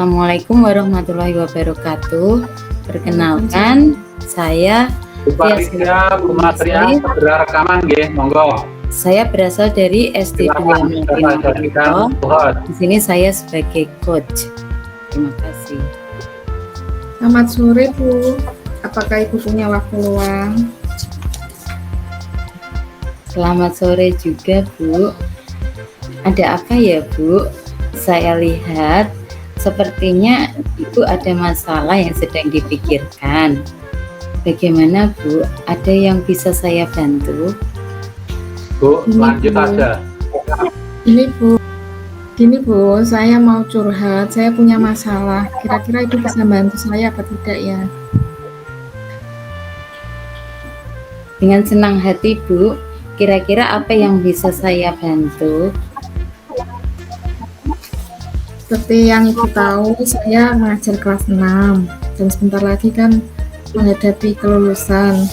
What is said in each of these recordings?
Assalamualaikum warahmatullahi wabarakatuh. Perkenalkan, saya Bu Ria, Bu Mas Ria, segera rekaman nggih, monggo. Saya berasal dari SD 2 Martino. Di sini saya sebagai coach. Terima kasih. Selamat sore Bu, apakah Ibu punya waktu luang? Selamat sore juga Bu. Ada apa ya Bu? Saya lihat sepertinya Ibu ada masalah yang sedang dipikirkan. Bagaimana Bu? Ada yang bisa saya bantu? Bu, lanjut aja. Gini Bu, saya mau curhat, saya punya masalah. Kira-kira Ibu bisa bantu saya apa tidak ya? Dengan senang hati Bu. Kira-kira apa yang bisa saya bantu? Seperti yang Ibu tahu, saya mengajar kelas 6 dan sebentar lagi kan menghadapi kelulusan.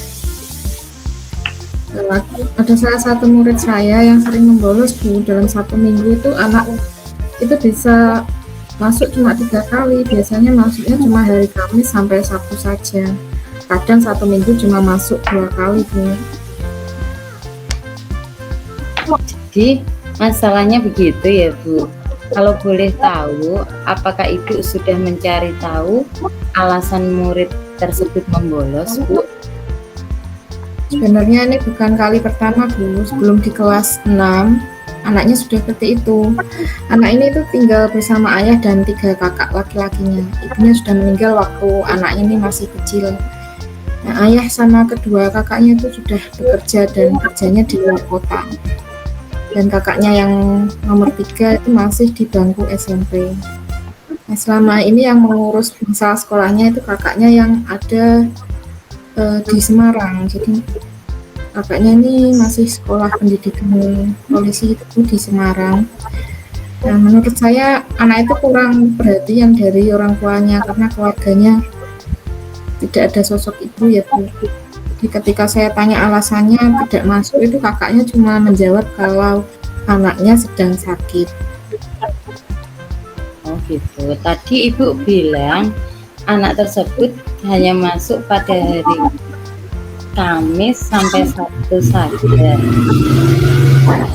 Ada salah satu murid saya yang sering membolos Bu, dalam 1 minggu itu anak itu bisa masuk cuma 3 kali, biasanya masuknya cuma hari Kamis sampai Sabtu saja. Kadang 1 minggu cuma masuk 2 kali Bu. Jadi masalahnya begitu ya Bu. Kalau boleh tahu, apakah Ibu sudah mencari tahu alasan murid tersebut membolos Bu? Sebenarnya ini bukan kali pertama Bu, sebelum di kelas 6 anaknya sudah seperti itu. Anak ini tuh tinggal bersama ayah dan 3 kakak laki-lakinya. Ibunya sudah meninggal waktu anak ini masih kecil. Nah, ayah sama kedua kakaknya itu sudah bekerja dan kerjanya di luar kota. Dan kakaknya yang nomor 3 itu masih di bangku SMP. Nah, selama ini yang mengurus masalah sekolahnya itu kakaknya yang ada di Semarang. Jadi kakaknya ini masih sekolah pendidikan polisi itu di Semarang. Nah, menurut saya anak itu kurang perhatian dari orang tuanya karena keluarganya tidak ada sosok ibu ya Bu. Jadi ketika saya tanya alasannya tidak masuk, itu kakaknya cuma menjawab kalau anaknya sedang sakit. Oh gitu. Tadi Ibu bilang anak tersebut hanya masuk pada hari Kamis sampai Sabtu saja.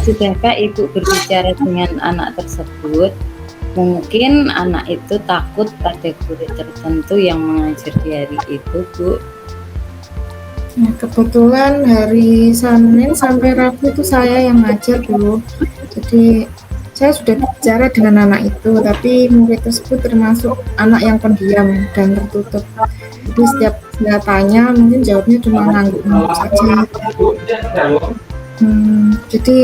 Sudahkah Ibu berbicara dengan anak tersebut? Mungkin anak itu takut pada guru tertentu yang mengajar di hari itu Bu. Nah, kebetulan hari Senin sampai Rabu itu saya yang ngajar Bu. Jadi saya sudah bicara dengan anak itu, tapi murid tersebut termasuk anak yang pendiam dan tertutup. Jadi setiap saya tanya, mungkin jawabnya cuma ngangguk-ngangguk saja. Jadi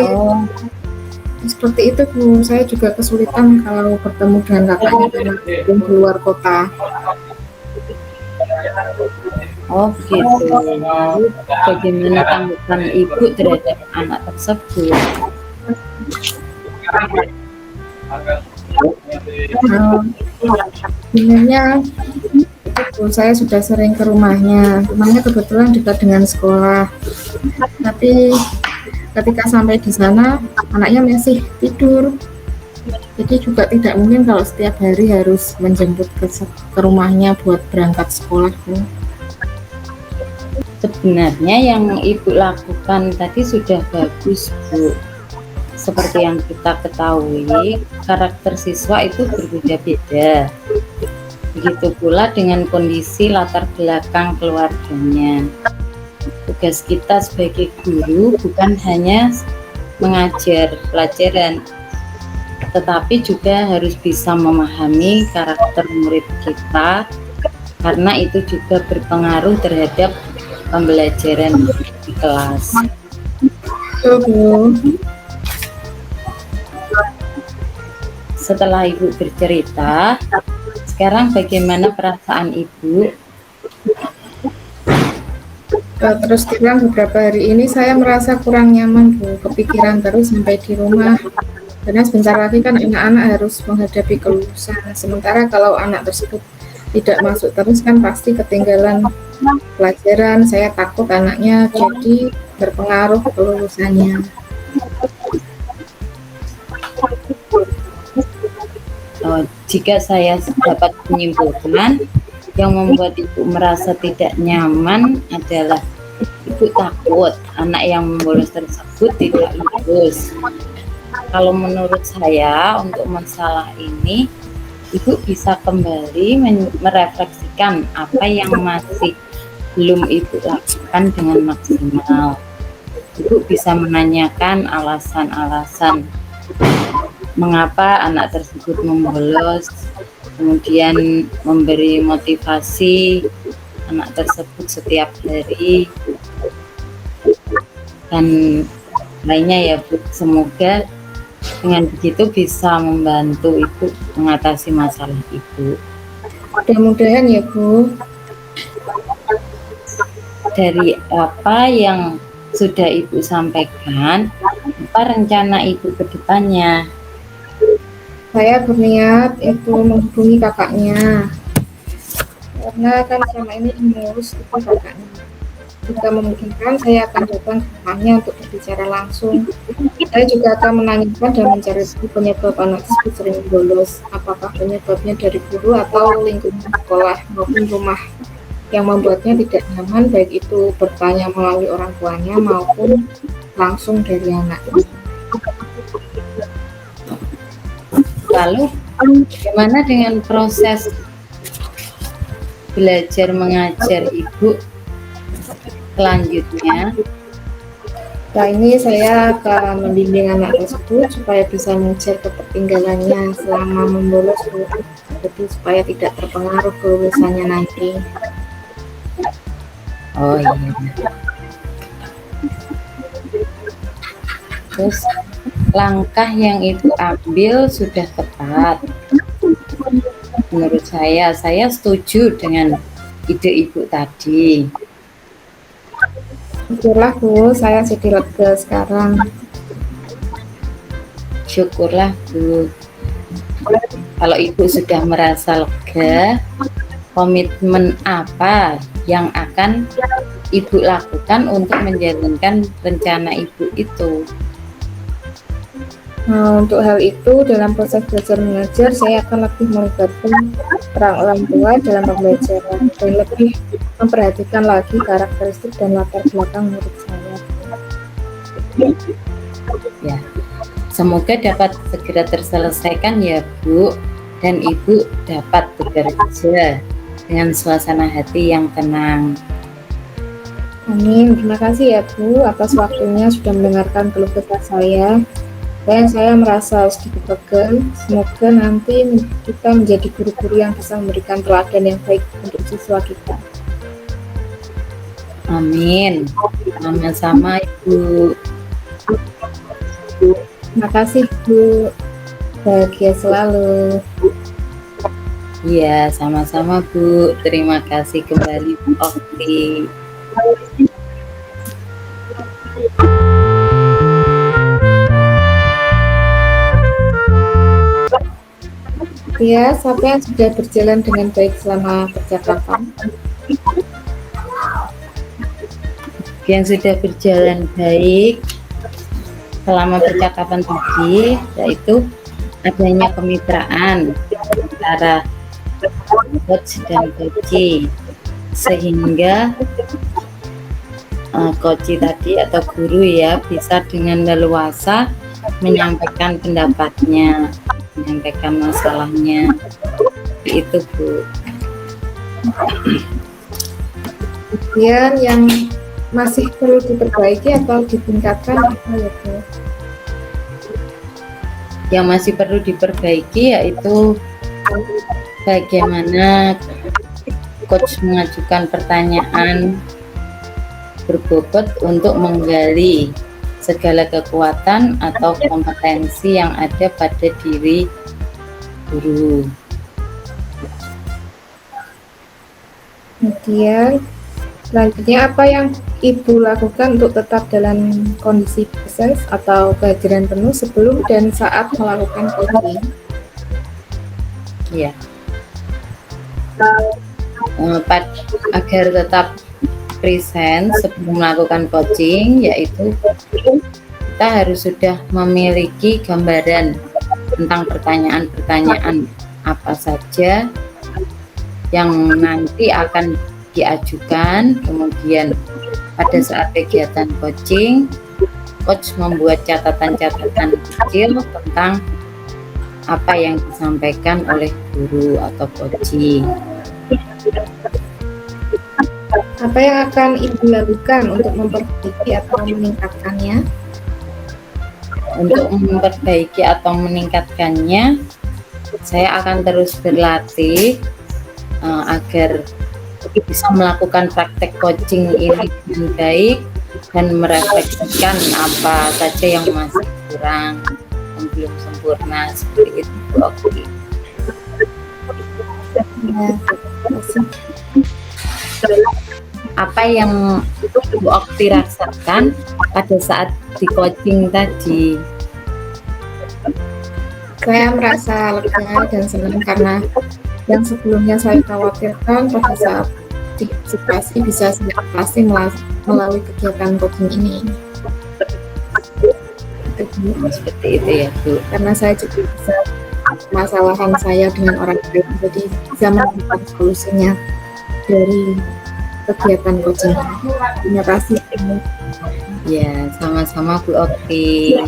seperti itu Bu. Saya juga kesulitan kalau bertemu dengan kakaknya karena di luar kota. Oh gitu. Lalu bagaimana tanggapan Ibu terhadap anak tersebut? Sebenarnya itu saya sudah sering ke rumahnya. Rumahnya kebetulan dekat dengan sekolah. Tapi ketika sampai di sana, anaknya masih tidur. Jadi juga tidak mungkin kalau setiap hari harus menjemput ke rumahnya buat berangkat sekolah Bu. Sebenarnya yang Ibu lakukan tadi sudah bagus Bu. Seperti yang kita ketahui, karakter siswa itu berbeda-beda. Begitu pula dengan kondisi latar belakang keluarganya. Tugas kita sebagai guru bukan hanya mengajar pelajaran, tetapi juga harus bisa memahami karakter murid kita, karena itu juga berpengaruh terhadap pembelajaran di kelas. Setelah Ibu bercerita, sekarang bagaimana perasaan Ibu? Terus terang beberapa hari ini saya merasa kurang nyaman Bu, kepikiran terus sampai di rumah. Karena sebentar lagi kan anak-anak harus menghadapi kelulusan. Sementara kalau anak tersebut tidak masuk terus kan pasti ketinggalan pelajaran. Saya takut anaknya jadi berpengaruh ke kelulusannya. Jika saya dapat menyimpulkan, yang membuat ibu merasa tidak nyaman adalah ibu takut anak yang bolos tersebut tidak lulus. Kalau menurut saya untuk masalah ini, ibu bisa kembali merefleksikan apa yang masih belum ibu lakukan dengan maksimal. Ibu bisa menanyakan alasan-alasan mengapa anak tersebut membolos, kemudian memberi motivasi anak tersebut setiap hari, dan lainnya ya Bu. Semoga dengan begitu bisa membantu ibu mengatasi masalah ibu. Mudah-mudahan ya Bu. Dari apa yang sudah ibu sampaikan, apa rencana ibu ke depannya? Saya berniat itu menghubungi kakaknya, karena kan selama ini ngurus itu kakaknya. Jika memungkinkan, saya akan datang ke rumahnya untuk berbicara langsung. Saya juga akan menanyakan dan mencari tahu penyebab anak tersebut sering bolos. Apakah penyebabnya dari guru atau lingkungan sekolah maupun rumah yang membuatnya tidak nyaman, baik itu bertanya melalui orang tuanya maupun langsung dari anaknya. Lalu bagaimana dengan proses belajar mengajar ibu selanjutnya? Nah, ini saya akan membimbing anak tersebut supaya bisa mengejar ketertinggalannya selama membolos, jadi supaya tidak terpengaruh kelulusannya nanti. Oh iya. Terus langkah yang ibu ambil sudah tepat. Menurut saya setuju dengan ide ibu tadi. Syukurlah Bu, saya jadi lega sekarang. Syukurlah Bu. Kalau ibu sudah merasa lega, komitmen apa yang akan ibu lakukan untuk menjalankan rencana ibu itu? Nah, untuk hal itu, dalam proses belajar mengajar, saya akan lebih melibatkan peran orang tua dalam pembelajaran dan lebih memperhatikan lagi karakteristik dan latar belakang murid saya. Ya, semoga dapat segera terselesaikan ya Bu, dan ibu dapat bekerja dengan suasana hati yang tenang. Amin. Terima kasih ya Bu atas waktunya sudah mendengarkan keluh kesah saya. Dan saya merasa sedikit lega. Semoga nanti kita menjadi guru-guru yang bisa memberikan teladan yang baik untuk siswa kita. Amin. Sama-sama Ibu. Terima kasih Bu. Bahagia selalu. Iya, sama-sama Bu. Terima kasih kembali Bu Okti. Ya, siapa yang sudah berjalan dengan baik selama percakapan? Yang sudah berjalan baik selama percakapan tadi, yaitu adanya kemitraan antara coach dan coachee, sehingga coachee tadi atau guru ya bisa dengan leluasa menyampaikan pendapatnya, menyampaikan masalahnya. Itu Bu. Kemudian yang masih perlu diperbaiki atau ditingkatkan apa ya Bu? Yang masih perlu diperbaiki yaitu bagaimana coach mengajukan pertanyaan berbobot untuk menggali segala kekuatan atau kompetensi yang ada pada diri guru. Kemudian selanjutnya apa yang Ibu lakukan untuk tetap dalam kondisi presence atau kehadiran penuh sebelum dan saat melakukan coaching? Ya. Agar tetap present sebelum melakukan coaching, yaitu kita harus sudah memiliki gambaran tentang pertanyaan-pertanyaan apa saja yang nanti akan diajukan, kemudian pada saat kegiatan coaching, coach membuat catatan-catatan kecil tentang apa yang disampaikan oleh guru atau coaching. Apa yang akan Ibu lakukan untuk memperbaiki atau meningkatkannya? Untuk memperbaiki atau meningkatkannya, saya akan terus berlatih agar bisa melakukan praktek coaching ini dengan baik dan merefleksikan apa saja yang masih kurang, yang belum sempurna, seperti itu. Oke. Ya, Apa yang Bu Okti rasakan pada saat di coaching tadi? saya merasa lega dan senang karena yang sebelumnya saya khawatirkan pada saat diantisipasi bisa saya atasi melalui kegiatan coaching ini. Seperti itu ya, Bu. Karena saya juga bisa permasalahan saya dengan orang lain, jadi bisa menemukan solusinya dari kegiatan coaching. Terima kasih. Ya, sama-sama Bu Okti.